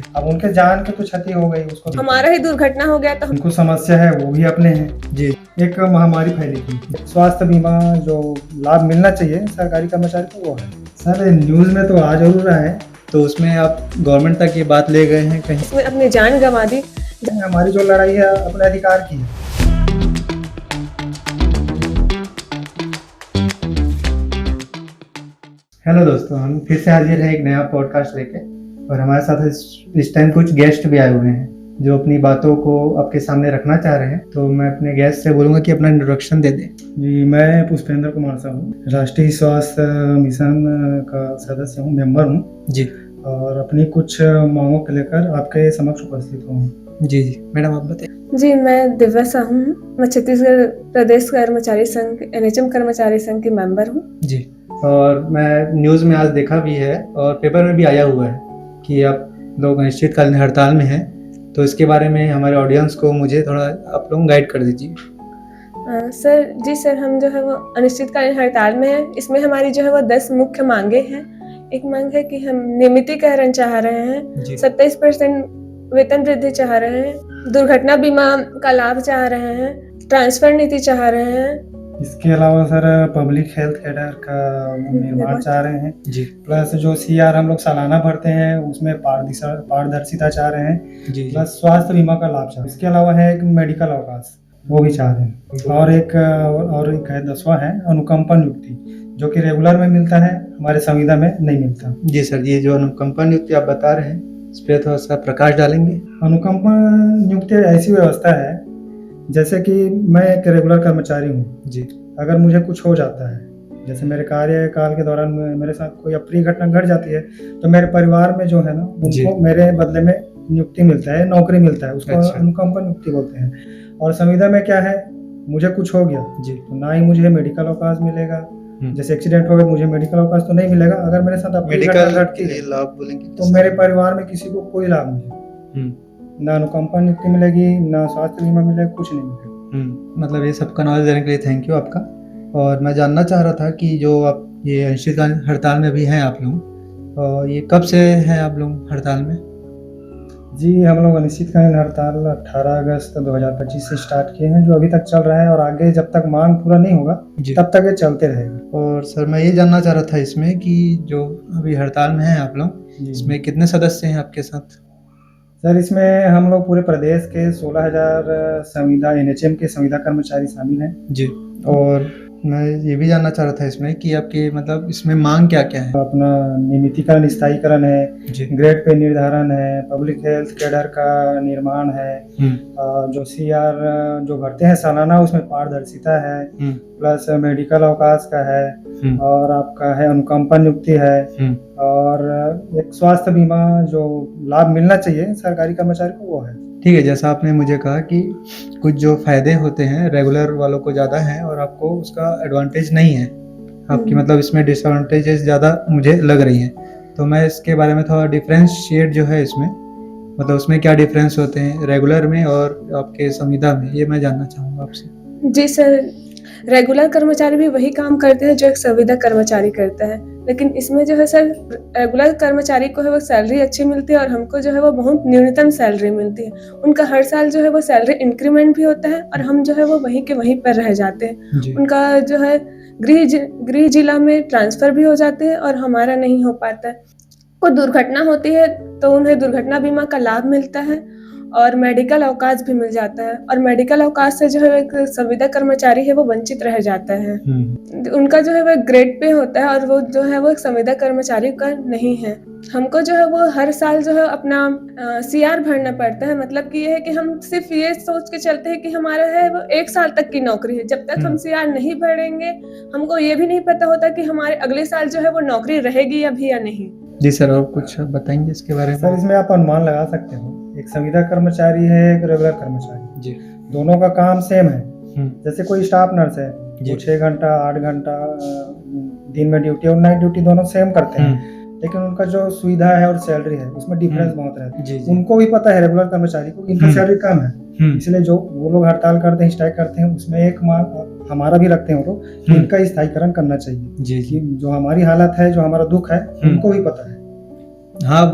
अब उनके जान की तो क्षति हो गई, उसको हमारा ही दुर्घटना हो गया तो उनको समस्या है, वो भी अपने हैं जी। एक महामारी फैली थी, स्वास्थ्य बीमा जो लाभ मिलना चाहिए सरकारी कर्मचारी को वो है। सर न्यूज़ में तो आ जरूर रहा है, तो उसमें आप गवर्नमेंट तक ये बात ले गए हैं कहीं? इसमें अपनी जान गंवा दी। हमारी जो लड़ाई है अपने अधिकार की है। हेलो दोस्तों, हम फिर से हाजिर हैं एक नया पॉडकास्ट लेके, और हमारे साथ इस टाइम कुछ गेस्ट भी आए हुए हैं जो अपनी बातों को आपके सामने रखना चाह रहे हैं। तो मैं अपने गेस्ट से बोलूँगा कि अपना इंट्रोडक्शन दे दें। जी, मैं पुष्पेंद्र कुमार साहू, राष्ट्रीय स्वास्थ्य मिशन का सदस्य हूँ, मेंबर हूँ जी। और अपनी कुछ मांगों को लेकर आपके समक्ष उपस्थित हूँ। जी जी, मैडम आप बताइए। जी, मैं दिव्या साहू हूँ। मैं छत्तीसगढ़ प्रदेश कर्मचारी संघ NHM कर्मचारी संघ की मेंबर हूँ जी। और मैं न्यूज़ में आज देखा भी है और पेपर में भी आया हुआ है कि आप लोग अनिश्चितकालीन हड़ताल में हैं, तो इसके बारे में हमारे ऑडियंस को मुझे थोड़ा आप लोग गाइड कर दीजिए। सर, हम जो है वो अनिश्चितकालीन हड़ताल में हैं। इसमें हमारी जो है वो 10 मुख्य मांगे हैं। एक मांग है कि हम नियमितीकरण चाह रहे हैं, 27% वेतन वृद्धि चाह रहे हैं, दुर्घटना बीमा का लाभ चाह रहे हैं, ट्रांसफर नीति चाह रहे हैं। इसके अलावा सर पब्लिक हेल्थ कैडर का निर्माण चाह रहे हैं जी। प्लस जो CR हम लोग सालाना भरते हैं उसमें पारदर्शिता चाह रहे हैं जी। प्लस स्वास्थ्य बीमा का लाभ चाह रहे हैं। इसके अलावा है एक मेडिकल अवकाश, वो भी चाह रहे हैं। और एक है 10वां है अनुकंपा नियुक्ति, जो कि रेगुलर में मिलता है, हमारे संविदा में नहीं मिलता। जी सर, ये जो अनुकंपा नियुक्ति आप बता रहे हैं इस पर थोड़ा सा प्रकाश डालेंगे? अनुकंपा नियुक्ति ऐसी व्यवस्था है जैसे कि मैं एक रेगुलर कर्मचारी हूँ जी। अगर मुझे कुछ हो जाता है, जैसे मेरे कार्यकाल के दौरान मेरे साथ कोई अप्रिय घटना घट जाती है, तो मेरे परिवार में जो है ना उनको मेरे बदले में नियुक्ति मिलता है, नौकरी मिलता है, उसको अनुकंपा नियुक्ति बोलते हैं। और संविदा में क्या है, मुझे कुछ हो गया जी तो ना ही मुझे मेडिकल अवकाश मिलेगा, जैसे एक्सीडेंट हो गया मुझे मेडिकल अवकाश तो नहीं मिलेगा। अगर मेरे साथ अप्रिय घटना घटती है लाभ बोलेंगे तो मेरे परिवार में किसी को कोई लाभ नहीं, ना अनुकंपा नियुक्ति मिलेगी, ना स्वास्थ्य बीमा मिलेगा, कुछ नहीं मिलेगा। मतलब ये सबका नॉलेज देने के लिए थैंक यू आपका। और मैं जानना चाह रहा था कि जो आप ये अनिश्चितकालीन हड़ताल में भी हैं आप लोग, और ये कब से हैं आप लोग हड़ताल में? जी, हम लोग अनिश्चितकालीन हड़ताल 18 अगस्त 2025 से स्टार्ट किए हैं, जो अभी तक चल रहा है और आगे जब तक मांग पूरा नहीं होगा तब तक ये चलते रहेगा। और सर मैं ये जानना चाह रहा था इसमें कि जो अभी हड़ताल में हैं आप लोग, इसमें कितने सदस्य हैं आपके साथ? सर इसमें हम लोग पूरे प्रदेश के 16,000 संविदा NHM के संविदा कर्मचारी शामिल हैं जी। और मैं ये भी जानना चाह रहा था इसमें कि आपके मतलब इसमें मांग क्या क्या है? अपना नियमितीकरण स्थायीकरण है, ग्रेड पे निर्धारण है, पब्लिक हेल्थ कैडर का निर्माण है, जो CR जो भरते हैं सालाना उसमें पारदर्शिता है, प्लस मेडिकल अवकाश का है, और आपका है अनुकंपा नियुक्ति है, और एक स्वास्थ्य बीमा जो लाभ मिलना चाहिए सरकारी कर्मचारी को वो है। ठीक है, जैसा आपने मुझे कहा कि कुछ जो फायदे होते हैं रेगुलर वालों को ज़्यादा हैं और आपको उसका एडवांटेज नहीं है, आपकी मतलब इसमें डिसएडवांटेजेस ज़्यादा मुझे लग रही हैं। तो मैं इसके बारे में थोड़ा डिफरेंशिएट जो है इसमें, मतलब उसमें क्या डिफरेंस होते हैं रेगुलर में और आपके संविदा में, ये मैं जानना चाहूँगा आपसे। जी सर, रेगुलर कर्मचारी भी वही काम करते हैं जो एक संविदा कर्मचारी करता है, लेकिन इसमें जो है सर रेगुलर कर्मचारी को है वो सैलरी अच्छी मिलती है और हमको जो है वो बहुत न्यूनतम सैलरी मिलती है। उनका हर साल जो है वो सैलरी इंक्रीमेंट भी होता है और हम जो है वो वहीं के वहीं पर रह जाते हैं। उनका जो है गृह जिला में ट्रांसफर भी हो जाते हैं और हमारा नहीं हो पाता है। कोई दुर्घटना होती है तो उन्हें दुर्घटना बीमा का लाभ मिलता है और मेडिकल अवकाश भी मिल जाता है, और मेडिकल अवकाश से जो है एक संविदा कर्मचारी है वो वंचित रह जाता है। उनका जो है वो ग्रेड पे होता है और वो जो है वो संविदा कर्मचारी का नहीं है। हमको जो है वो हर साल जो है अपना CR भरना पड़ता है। मतलब कि ये है कि हम सिर्फ ये सोच के चलते हैं कि हमारा है वो 1 साल तक की नौकरी है। जब तक हम CR नहीं भरेंगे हमको ये भी नहीं पता होता कि हमारे अगले साल जो है वो नौकरी रहेगी या नहीं। जी सर, और कुछ बताएंगे इसके बारे में? सर इसमें आप अनुमान लगा सकते हो, एक संविदा कर्मचारी है, एक रेगुलर कर्मचारी जी, दोनों का काम सेम है। जैसे कोई स्टाफ नर्स है, वो 6 घंटा 8 घंटा दिन में ड्यूटी और नाइट ड्यूटी दोनों सेम करते हैं, लेकिन उनका जो सुविधा है और सैलरी है उसमें डिफरेंस बहुत रहता है। उनको भी पता है रेगुलर कर्मचारी को इनका सैलरी कम है, इसलिए जो वो लोग हड़ताल करते हैं, स्ट्राइक करते हैं, उसमें एक मांग हमारा भी रखते हैं वो लोग, इनका स्थायीकरण करना चाहिए। जो हमारी हालत है, जो हमारा दुख है, उनको भी पता है। हाँ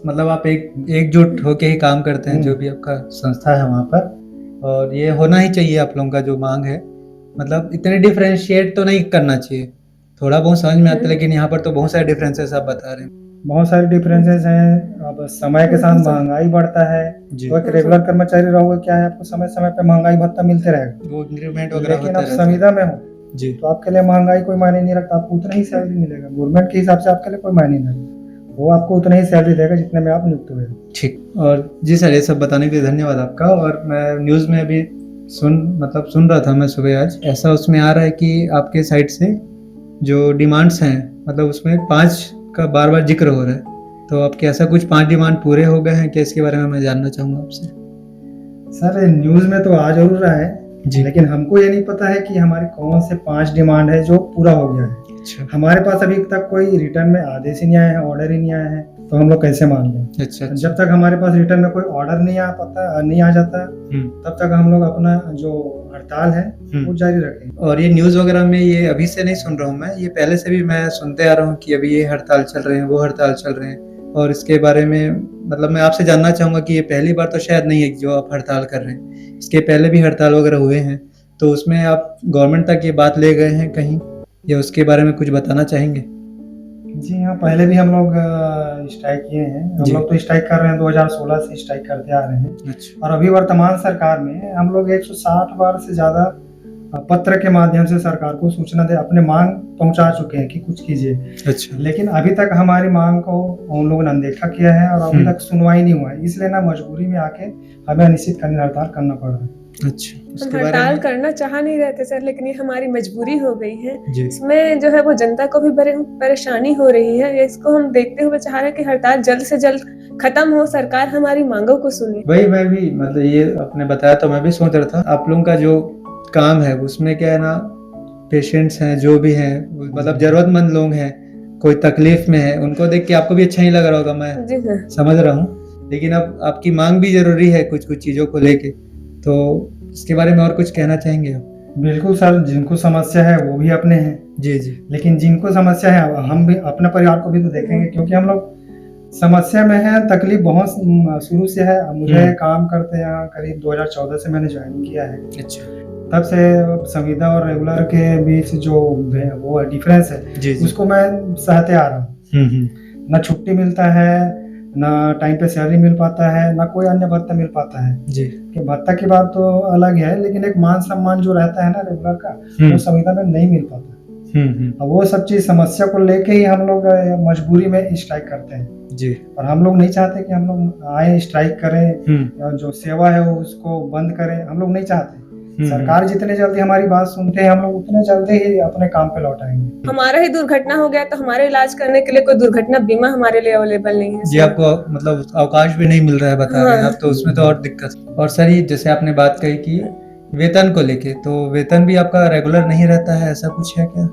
मतलब आप एकजुट होके ही काम करते हैं, जो भी आपका संस्था है वहाँ पर, और ये होना ही चाहिए आप लोगों का जो मांग है। मतलब इतने डिफरेंशिएट तो नहीं करना चाहिए, थोड़ा बहुत समझ में आता है, लेकिन यहाँ पर तो बहुत सारे डिफरेंसेस आप बता रहे हैं। बहुत सारे डिफरेंसेस हैं। अब समय के साथ महंगाई बढ़ता है, जी। तो एक रेगुलर कर्मचारी रहोगे क्या है, आपको समय समय पे महंगाई भत्ता मिलते रहेगा, वो इंक्रीमेंट वगैरह लेकिन होता आप रहता है। संविदा में हो जी। तो आपके लिए महंगाई कोई मायने नहीं रखता, आपको उतना ही सैलरी मिलेगा। गवर्नमेंट के हिसाब से आपके लिए कोई मायने नहीं रखता, वो आपको उतना ही सैलरी देगा जितने में आप नियुक्त हुए। ठीक। और जी सर, ये सब बताने के लिए धन्यवाद आपका। और मैं न्यूज़ में अभी सुन रहा था मैं सुबह आज, ऐसा उसमें आ रहा है कि आपके साइड से जो डिमांड्स हैं, मतलब उसमें 5 का बार बार जिक्र हो रहा है, तो आपके ऐसा कुछ 5 डिमांड पूरे हो गए हैं क्या? इसके बारे में मैं जानना चाहूँगा आपसे। सर न्यूज़ में तो आ जरूर रहा है जी। लेकिन हमको ये नहीं पता है कि हमारे कौन से 5 डिमांड है जो पूरा हो गया है। अच्छा हमारे पास अभी तक कोई रिटर्न में आदेश ही नहीं आया है, ऑर्डर ही नहीं आया है, तो हम लोग कैसे मान लें। अच्छा। जब तक हमारे पास रिटर्न में कोई ऑर्डर नहीं आ जाता तब तक हम लोग अपना जो हड़ताल है वो जारी रखें। और ये न्यूज़ वगैरह में ये अभी से नहीं सुन रहा हूँ मैं, ये पहले से भी मैं सुनते आ रहा हूँ कि अभी ये हड़ताल चल रहे हैं, वो हड़ताल चल रहे हैं। और इसके बारे में मतलब मैं आपसे जानना चाहूँगा कि ये पहली बार तो शायद नहीं है जो आप हड़ताल कर रहे हैं, इसके पहले भी हड़ताल वगैरह हुए हैं, तो उसमें आप गवर्नमेंट तक ये बात ले गए हैं कहीं, या उसके बारे में कुछ बताना चाहेंगे? जी हाँ, पहले भी हम लोग स्ट्राइक किए हैं। हम जी। लोग तो स्ट्राइक कर रहे हैं, 2016 से स्ट्राइक करते आ रहे हैं। अच्छा। और अभी वर्तमान सरकार में हम लोग 160 बार से ज़्यादा पत्र के माध्यम से सरकार को सूचना दे अपने मांग पहुंचा चुके हैं कि कुछ कीजिए। अच्छा। लेकिन अभी तक हमारी मांग को उन लोगों ने अनदेखा किया है और अभी तक सुनवाई नहीं हुआ है, इसलिए ना मजबूरी में आके हमें अनिश्चितकालीन हड़ताल करना पड़ रहा है। अच्छा। हम उसके बारे हड़ताल में करना चाह नहीं रहे थे सर, लेकिन ये हमारी मजबूरी हो गई है। जी। इसमें जो है वो जनता को भी बड़ी परेशानी हो रही है, इसको हम देखते हुए चाह रहे हैं कि हड़ताल जल्द से जल्द खत्म हो, सरकार हमारी मांगों को सुने। वही मैं भी मतलब ये आपने बताया तो मैं भी सोच रहा था, आप लोगों का जो काम है उसमें क्या है ना, पेशेंट्स हैं जो भी हैं, मतलब जरूरतमंद लोग हैं, कोई तकलीफ में है, उनको देख के आपको भी अच्छा नहीं लग रहा होगा, मैं जी हाँ। समझ रहा हूँ। लेकिन अब आपकी मांग भी जरूरी है कुछ कुछ चीज़ों को लेके, तो इसके बारे में और कुछ कहना चाहेंगे आप? बिल्कुल सर, जिनको समस्या है वो भी अपने हैं। जी जी। लेकिन जिनको समस्या है हम भी अपने परिवार को भी तो देखेंगे, क्योंकि हम लोग समस्या में है, तकलीफ बहुत शुरू से है। मुझे काम करते यहाँ करीब 2014 से मैंने ज्वाइन किया है। अच्छा। तब से संविदा और रेगुलर के बीच जो वो डिफरेंस है जी जी। उसको मैं सहते आ रहा हूँ। ना छुट्टी मिलता है, ना टाइम पे सैलरी मिल पाता है, ना कोई अन्य भत्ता मिल पाता है। जी। कि भत्ता की बात तो अलग है, लेकिन एक मान सम्मान जो रहता है ना रेगुलर का, वो संविदा में नहीं मिल पाता। अब वो सब चीज समस्या को लेके ही हम लोग मजबूरी में स्ट्राइक करते हैं जी। और हम लोग नहीं चाहते कि हम लोग आए स्ट्राइक करें और जो सेवा है वो उसको बंद करें, हम लोग नहीं चाहते। सरकार जितने जल्दी हमारी बात सुनते हैं, हम लोग उतने जल्दी ही अपने काम पे लौट आएंगे। हमारा ही दुर्घटना हो गया तो हमारे इलाज करने के लिए कोई दुर्घटना बीमा हमारे लिए अवेलेबल नहीं है। जी, आपको मतलब अवकाश भी नहीं मिल रहा है बता रहे हैं आप, तो उसमें तो और दिक्कत। और सर ये जैसे आपने बात कही कि वेतन को लेके, तो वेतन भी आपका रेगुलर नहीं रहता है, ऐसा कुछ है क्या?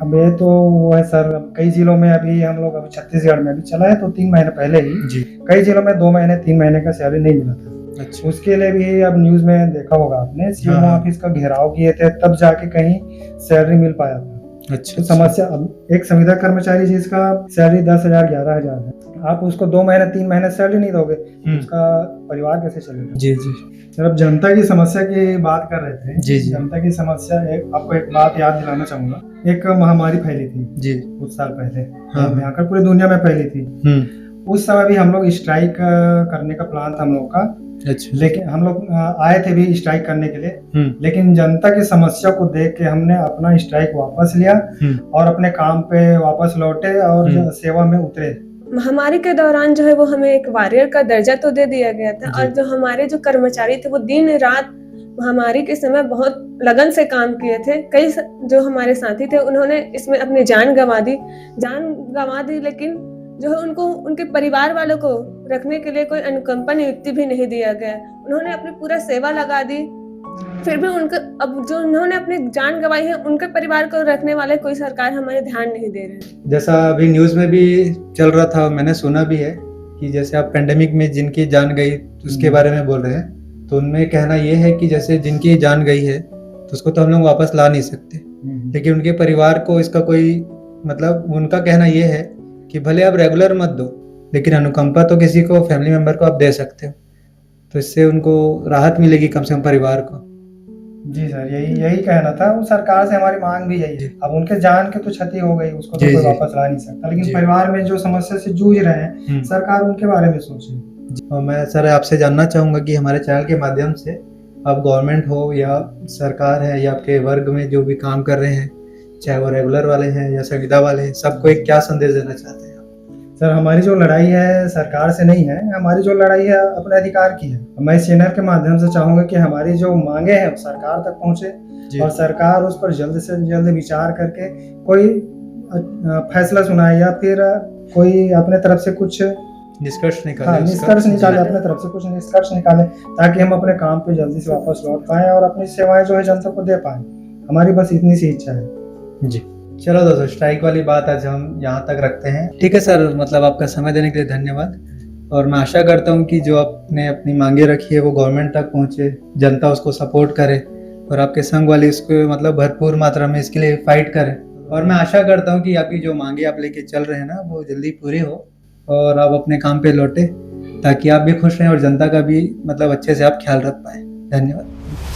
अब ये तो वो है सर, कई जिलों में अभी हम लोग अभी छत्तीसगढ़ में अभी चला है तो 3 महीने पहले ही जी। कई जिलों में 2 महीने 3 महीने का सैलरी नहीं मिला था। अच्छा। उसके लिए भी अब न्यूज में देखा होगा आपने, सीएम ऑफिस का घेराव किए थे, तब जाके कहीं सैलरी मिल पाया था। अच्छा। तो समस्या, अब एक संविदा कर्मचारी जिसका सैलरी 10,000 11,000 है, आप उसको 2 महीने 3 महीने सैलरी नहीं दोगे, उसका परिवार कैसे चलेगा? जी जी। सर अब जनता की समस्या की बात कर रहे थे। जी जी। जनता की समस्या, आपको एक बात याद दिलाना चाहूंगा। एक महामारी फैली थी जी कुछ साल पहले, भयंकर पूरी दुनिया में फैली थी। उस समय भी हम लोग स्ट्राइक करने का प्लान था हम लोग का। अच्छा। लेकिन हम लोग आए थे भी स्ट्राइक करने के लिए, लेकिन जनता की समस्या को देख के हमने अपना स्ट्राइक वापस लिया और अपने काम पे वापस लौटे और सेवा में उतरे। महामारी के दौरान जो है वो हमें एक वॉरियर का दर्जा तो दे दिया गया था, और जो हमारे जो कर्मचारी थे वो दिन रात महामारी के समय बहुत लगन से काम किए थे। कई जो हमारे साथी थे उन्होंने इसमें अपनी जान गंवा दी, लेकिन जो है उनको उनके परिवार वालों को रखने के लिए कोई अनुकंपा नियुक्ति भी नहीं दिया गया। उन्होंने अपनी पूरा सेवा लगा दी, फिर भी उनका अब जो उन्होंने अपनी जान गंवाई है उनके परिवार को रखने वाले कोई सरकार हमारे ध्यान नहीं दे रहे। जैसा अभी न्यूज में भी चल रहा था, मैंने सुना भी है कि जैसे आप पेंडेमिक में जिनकी जान गई उसके बारे में बोल रहे हैं, तो उनमें कहना ये है कि जैसे जिनकी जान गई है तो उसको तो हम लोग वापस ला नहीं सकते, लेकिन उनके परिवार को इसका कोई मतलब, उनका कहना ये है कि भले आप रेगुलर मत दो, लेकिन अनुकंपा तो किसी को फैमिली मेम्बर को आप दे सकते हो, तो इससे उनको राहत मिलेगी कम से कम परिवार को। जी सर, यही कहना था। वो सरकार से हमारी मांग भी यही है। अब उनके जान के तो क्षति हो गई, उसको तो जी, कोई जी। वापस ला नहीं सकता, लेकिन जी। परिवार में जो समस्या से जूझ रहे हैं, सरकार उनके बारे में सोचे। और मैं सर आपसे जानना चाहूँगा कि हमारे चैनल के माध्यम से आप गवर्नमेंट हो या सरकार है या आपके वर्ग में जो भी काम कर रहे हैं, चाहे वो रेगुलर वाले हैं या संविदा वाले हैं, सबको एक क्या संदेश देना चाहते हैं? सर, हमारी जो लड़ाई है सरकार से नहीं है, हमारी जो लड़ाई है अपने अधिकार की है। मैं इस चैनल के माध्यम से चाहूँगा कि हमारी जो मांगे हैं सरकार तक पहुँचे और सरकार उस पर जल्द से जल्द विचार करके कोई फैसला सुनाए या फिर कोई अपने तरफ से कुछ निष्कर्ष निकाले। हाँ, निष्कर्ष निकाले, अपने तरफ से कुछ निष्कर्ष निकाले, ताकि हम अपने काम पे जल्दी से वापस लौट पाएं और अपनी सेवाएं जो है जनता को दे पाएं। हमारी बस इतनी सी इच्छा है। जी, चलो दोस्तों, स्ट्राइक वाली बात आज हम यहाँ तक रखते हैं। ठीक है सर, मतलब आपका समय देने के लिए धन्यवाद। और मैं आशा करता हूँ कि जो आपने अपनी मांगे रखी है वो गवर्नमेंट तक पहुँचे, जनता उसको सपोर्ट करे और आपके संघ वाले इसको मतलब भरपूर मात्रा में इसके लिए फाइट करें। और मैं आशा करता हूँ कि आपकी जो मांगे आप लेके चल रहे हैं ना, वो जल्दी पूरी हो और आप अपने काम पे लौटे, ताकि आप भी खुश रहें और जनता का भी मतलब अच्छे से आप ख्याल रख पाएँ। धन्यवाद।